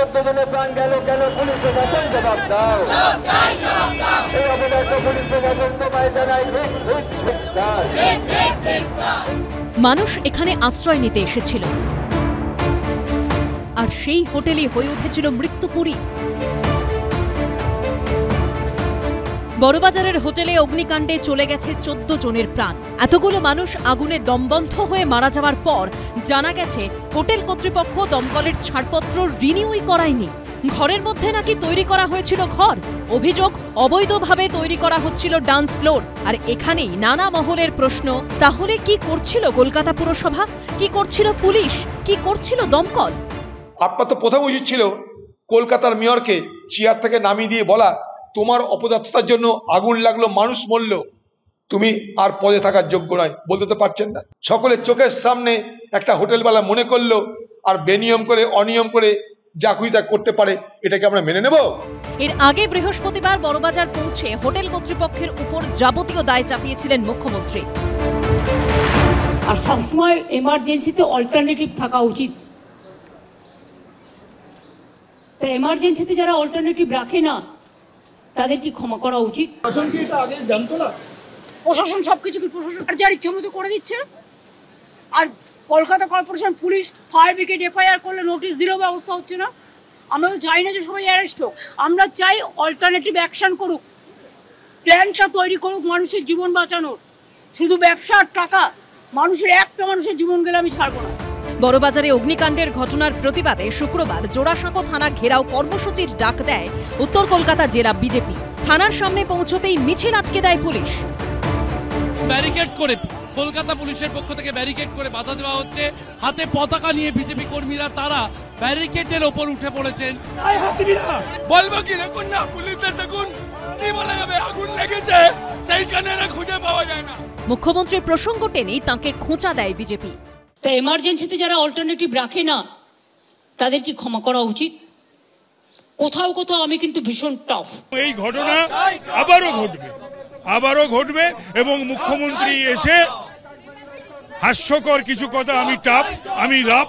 14 জনের প্রাণ গেল কেন? পুলিশ প্রশাসন জবাব দাও। এই অপরাধ পুলিশ প্রশাসন তোমায় জানাই ঠিক স্যার। মানুষ এখানে আশ্রয় নিতে এসেছিল, আর সেই হোটেলই হয়ে উঠেছিল মৃত্যুপুরী। বড়বাজারের হোটেলে অগ্নিকাণ্ডে চলে গেছে 14 জনের প্রাণ। এতগুলো মানুষ আগুনে দমবন্ধ হয়ে মারা যাওয়ার পর জানা গেছে হোটেল কর্তৃপক্ষ দমকলের ছাড়পত্র রিনিউই করায়নি। ঘরের মধ্যে নাকি তৈরি করা হয়েছিল ঘর। অভিযোগ, অবৈধভাবে তৈরি করা হচ্ছিল ডান্স ফ্লোর। আর এখানেই নানা মহলের প্রশ্ন, তাহলে কি করছিল কলকাতা পুরসভা, কি করছিল পুলিশ, কি করছিল দমকল? আপনার তো প্রথম উচিত ছিল কলকাতার মেয়রকে চেয়ার থেকে নামিয়ে দিয়ে বলা, তোমার অপদার্থতার জন্য আগুন লাগলো, মানুষ মরল, তুমি আর পদে থাকার যোগ্য নয়। বলতে তো পারছেন না। সকলের চোখের সামনে একটা হোটেলওয়ালা মনে করলো আর বেনিয়ম করে অনিয়ম করে যা খুশি তা করতে পারে, এটাকে আমরা মেনে নেব? এর আগে বৃহস্পতিবার বড়বাজার পৌঁছে হোটেল কর্তৃপক্ষের উপর যাবতীয় দায় চাপিয়েছিলেন মুখ্যমন্ত্রী। আর সবসময় এমার্জেন্সিতে অল্টারনেটিভ থাকা উচিত। তা এমার্জেন্সিতে যারা অল্টারনেটিভ রাখে না তাদের কি ক্ষমা করা উচিত? প্রশাসন কি এটা আগে জানতো না? প্রশাসন সবকিছু কি প্রশাসন আর যার ইচ্ছে মতো করে দিচ্ছে। আর Kolkata corporation, police, fire brigade FIR করলে নোটিশ দিলেও ব্যবস্থা হচ্ছে না। আমরা তো চাই না যে সবাই অ্যারেস্ট হোক, আমরা চাই অল্টারনেটিভ অ্যাকশন করুক, প্ল্যানটা তৈরি করুক মানুষের জীবন বাঁচানোর। শুধু ব্যবসা আর টাকা, মানুষের একটা মানুষের জীবন গেলে আমি ছাড়বো না। বড়বাজারে অগ্নিকাণ্ডের ঘটনার প্রতিবাদে শুক্রবার জোড়াসাঁকো থানা ঘেরাও কর্মসূচির ডাক দেয় উত্তর কলকাতা জেলা বিজেপি। থানার সামনে পৌঁছতেই মিছিল আটকে দেয় পুলিশ। ব্যারিকেড করে কলকাতা পুলিশের পক্ষ থেকে ব্যারিকেড করে বাধা দেওয়া হচ্ছে। হাতে পতাকা নিয়ে বিজেপি কর্মীরা তারা ব্যারিকেডের ওপর উঠে পড়েছেন। বলবো কি, দেখুন না পুলিশদের, দেখুন কি বলা যাবে, আগুন লেগেছে সেইখানে খুঁজে পাওয়া যায় না। মুখ্যমন্ত্রীর প্রসঙ্গ টেনেই তাঁকে খোঁচা দেয় বিজেপি। তা এমার্জেন্সিতে যারা অল্টারনেটিভ রাখে না তাদের কি ক্ষমা করা উচিত? কোথাও কোথাও আমি কিন্তু ভীষণ টাফ। এই ঘটনা আবারও ঘটবে এবং মুখ্যমন্ত্রী এসে হাস্যকর কিছু কথা, আমি রাপ,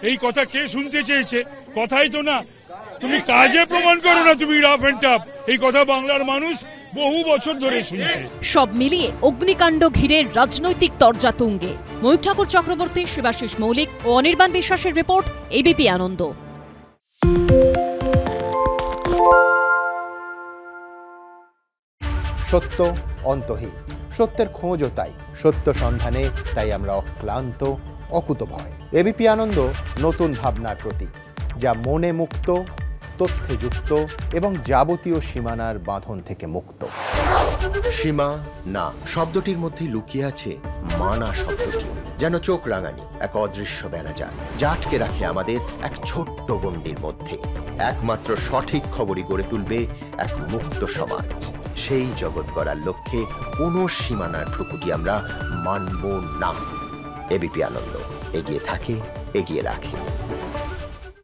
এই কথা কে শুনতে চেয়েছে? কথাই তো না, তুমি কাজে প্রমাণ করো না তুমি রাফ এন্ড টাফ। এই কথা বাংলার মানুষ বহু বছর ধরে শুনছে। সব মিলিয়ে অগ্নিকাণ্ড ঘিরে রাজনৈতিক তরজা তুঙ্গে। ময়ূর ঠাকুর চক্রবর্তী, শিবাশিস মৌলিক ও অনির্বাণ বিশ্বাসের রিপোর্ট, এবিপি আনন্দ। সত্য অন্তহীন, সত্যের খোঁজও তাই, সত্য সন্ধানে তাই আমরা অক্লান্ত, অকুতভয়। এবিপি আনন্দ নতুন ভাবনার প্রতীক, যা মনে মুক্ত, তথ্যে যুক্ত এবং যাবতীয় সীমানার বাঁধন থেকে মুক্ত। সীমা না শব্দটির মধ্যে লুকিয়ে আছে মানা শব্দটি, যেন চোখ রাঙানি এক অদৃশ্য বেড়াজাল, যা আটকে রাখে আমাদের এক ছোট্ট গণ্ডির মধ্যে। একমাত্র সঠিক খবরই গড়ে তুলবে এক মুক্ত সমাজ। সেই জগৎ গড়ার লক্ষ্যে কোনো সীমানার ঠুকুটি আমরা মানব না। এবিপি আনন্দ এগিয়ে থাকে, এগিয়ে রাখে।